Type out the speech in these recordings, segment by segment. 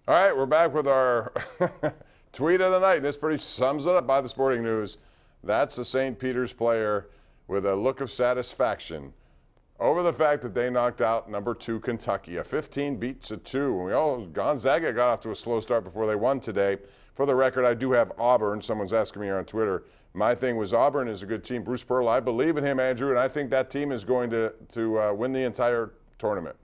All right, we're back with our tweet of the night. This pretty sums it up by the Sporting News. That's the St. Peter's player with a look of satisfaction over the fact that they knocked out number 2 Kentucky. A 15 beats a 2. Gonzaga got off to a slow start before they won today. For the record, I do have Auburn. Someone's asking me here on Twitter. My thing was Auburn is a good team. Bruce Pearl, I believe in him, Andrew, and I think that team is going to win the entire tournament.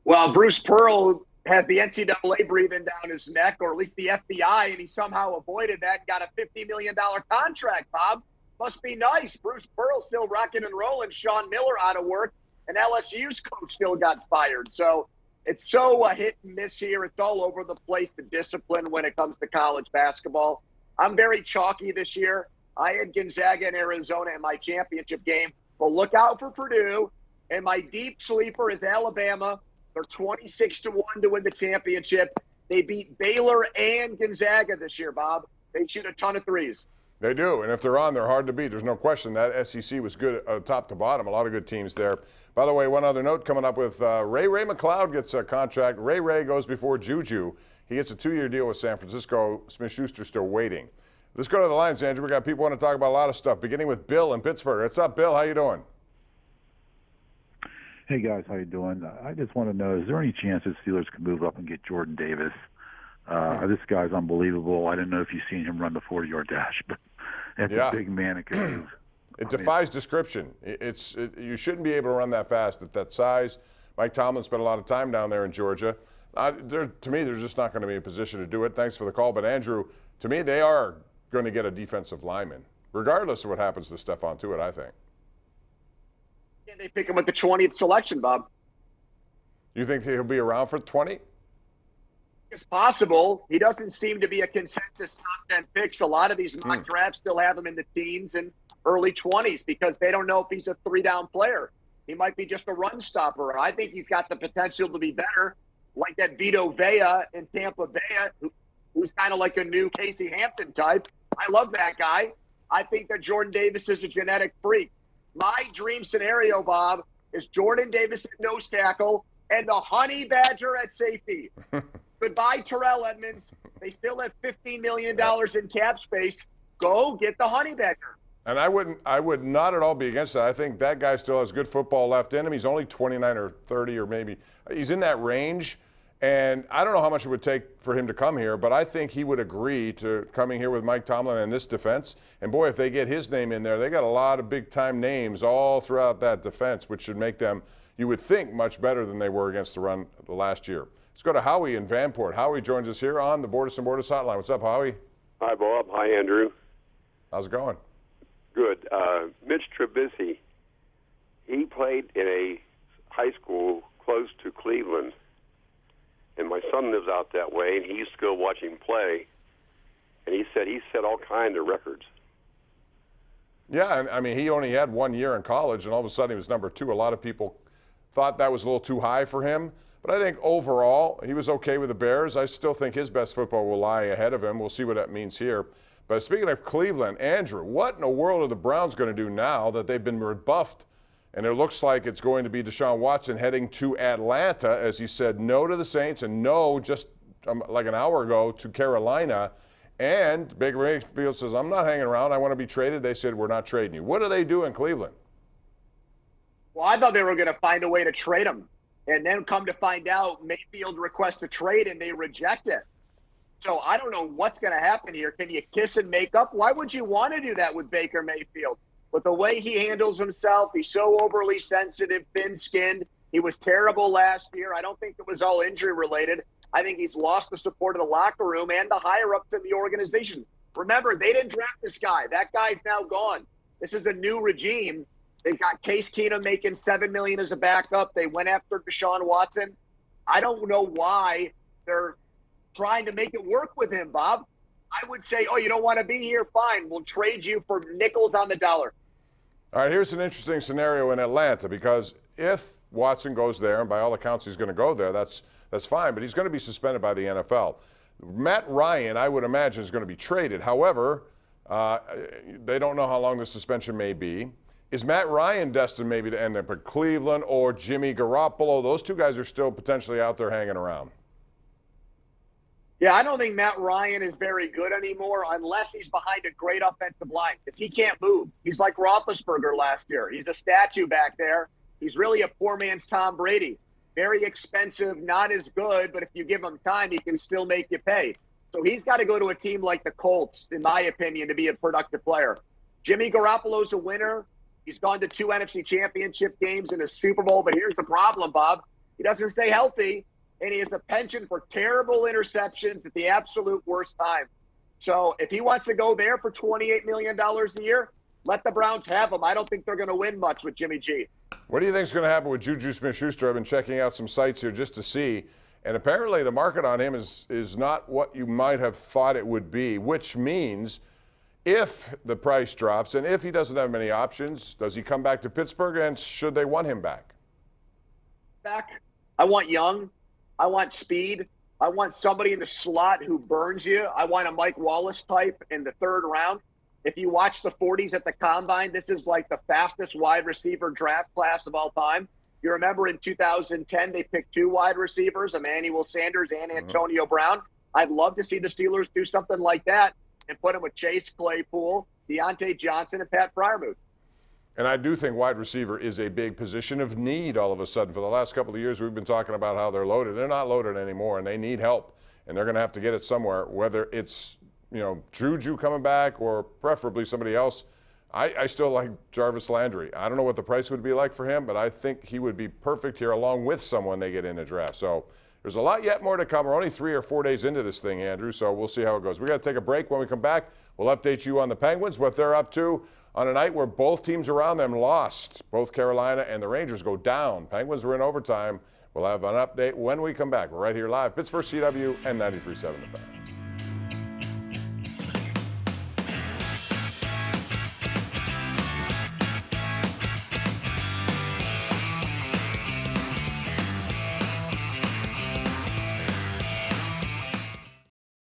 Well, Bruce Pearl had the NCAA breathing down his neck, or at least the FBI, and he somehow avoided that and got a $50 million contract, Bob. Must be nice. Bruce Pearl still rocking and rolling. Sean Miller out of work, and LSU's coach still got fired. So it's so a hit and miss here. It's all over the place, the discipline when it comes to college basketball. I'm very chalky this year. I had Gonzaga and Arizona in my championship game. But look out for Purdue. And my deep sleeper is Alabama. They're 26-1 to win the championship. They beat Baylor and Gonzaga this year, Bob. They shoot a ton of threes. They do, and if they're on, they're hard to beat. There's no question. That SEC was good top to bottom. A lot of good teams there. By the way, one other note coming up with Ray McLeod gets a contract. Ray goes before Juju. He gets a 2-year deal with San Francisco. Smith-Schuster still waiting. Let's go to the lines, Andrew. We got people want to talk about a lot of stuff, beginning with Bill in Pittsburgh. What's up, Bill? How you doing? Hey, guys. How you doing? I just want to know, is there any chance that Steelers could move up and get Jordan Davis? This guy's unbelievable. I didn't know if you've seen him run the 40-yard dash, but that's a big man. It defies description. You shouldn't be able to run that fast at that size. Mike Tomlin spent a lot of time down there in Georgia. To me, they're just not going to be in a position to do it. Thanks for the call. But, Andrew, to me, they are going to get a defensive lineman, regardless of what happens to Stephon Tuitt, I think. Yeah, they pick him with the 20th selection, Bob. You think he'll be around for 20? It's possible. He doesn't seem to be a consensus top 10 picks. A lot of these mock drafts still have him in the teens and early 20s because they don't know if he's a 3-down player. He might be just a run stopper. I think he's got the potential to be better, like that Vito Vea in Tampa Bay, who's kind of like a new Casey Hampton type. I love that guy. I think that Jordan Davis is a genetic freak. My dream scenario, Bob, is Jordan Davis at nose tackle and the honey badger at safety. Goodbye, Terrell Edmonds. They still have $15 million in cap space. Go get the honey badger. And I would not at all be against that. I think that guy still has good football left in him. He's only 29 or 30 or maybe. He's in that range. And I don't know how much it would take for him to come here, but I think he would agree to coming here with Mike Tomlin and this defense. And, boy, if they get his name in there, they got a lot of big-time names all throughout that defense, which should make them, you would think, much better than they were against the run last year. Let's go to Howie in Vanport. Howie joins us here on the Borders and Borders hotline. What's up, Howie? Hi, Bob. Hi, Andrew. How's it going? Good. Mitch Trubisky, he played in a high school close to Cleveland, and my son lives out that way, and he used to go watch him play, and he said he set all kinds of records. Yeah, and I mean, he only had 1 year in college, and all of a sudden he was number 2. A lot of people thought that was a little too high for him. But I think overall, he was okay with the Bears. I still think his best football will lie ahead of him. We'll see what that means here. But speaking of Cleveland, Andrew, what in the world are the Browns going to do now that they've been rebuffed? And it looks like it's going to be Deshaun Watson heading to Atlanta, as he said no to the Saints and no just like an hour ago to Carolina. And Baker Mayfield says, I'm not hanging around. I want to be traded. They said, we're not trading you. What do they do in Cleveland? Well, I thought they were going to find a way to trade him. And then come to find out, Mayfield requests a trade and they reject it. So I don't know what's going to happen here. Can you kiss and make up? Why would you want to do that with Baker Mayfield? With the way he handles himself, he's so overly sensitive, thin-skinned. He was terrible last year. I don't think it was all injury-related. I think he's lost the support of the locker room and the higher-ups in the organization. Remember, they didn't draft this guy. That guy's now gone. This is a new regime. They've got Case Keenum making $7 million as a backup. They went after Deshaun Watson. I don't know why they're trying to make it work with him, Bob. I would say, oh, you don't want to be here? Fine. We'll trade you for nickels on the dollar. All right, here's an interesting scenario in Atlanta, because if Watson goes there, and by all accounts he's going to go there, that's fine, but he's going to be suspended by the NFL. Matt Ryan, I would imagine, is going to be traded. However, they don't know how long the suspension may be. Is Matt Ryan destined maybe to end up at Cleveland or Jimmy Garoppolo? Those two guys are still potentially out there hanging around. Yeah, I don't think Matt Ryan is very good anymore unless he's behind a great offensive line because he can't move. He's like Roethlisberger last year. He's a statue back there. He's really a poor man's Tom Brady. Very expensive, not as good, but if you give him time, he can still make you pay. So he's got to go to a team like the Colts, in my opinion, to be a productive player. Jimmy Garoppolo's a winner. He's gone to 2 NFC Championship games and a Super Bowl, but here's the problem, Bob. He doesn't stay healthy. And he has a penchant for terrible interceptions at the absolute worst time. So if he wants to go there for $28 million a year, let the Browns have him. I don't think they're going to win much with Jimmy G. What do you think is going to happen with Juju Smith-Schuster? I've been checking out some sites here just to see, and apparently the market on him is not what you might have thought it would be, which means if the price drops and if he doesn't have many options, does he come back to Pittsburgh, and should they want him back? I want young. I want speed. I want somebody in the slot who burns you. I want a Mike Wallace type in the 3rd round. If you watch the 40s at the Combine, this is like the fastest wide receiver draft class of all time. You remember in 2010, they picked 2 wide receivers, Emmanuel Sanders and Antonio Brown. I'd love to see the Steelers do something like that and put him with Chase Claypool, Deontay Johnson, and Pat Freiermuth. And I do think wide receiver is a big position of need all of a sudden. For the last couple of years, we've been talking about how they're loaded. They're not loaded anymore, and they need help. And they're going to have to get it somewhere, whether it's, Juju coming back or preferably somebody else. I still like Jarvis Landry. I don't know what the price would be like for him, but I think he would be perfect here along with someone they get in the draft. So there's a lot yet more to come. We're only 3 or 4 days into this thing, Andrew, so we'll see how it goes. We got to take a break. When we come back, we'll update you on the Penguins, what they're up to on a night where both teams around them lost. Both Carolina and the Rangers go down. Penguins were in overtime. We'll have an update when we come back. We're right here live, Pittsburgh CW and 93.7 The Fan.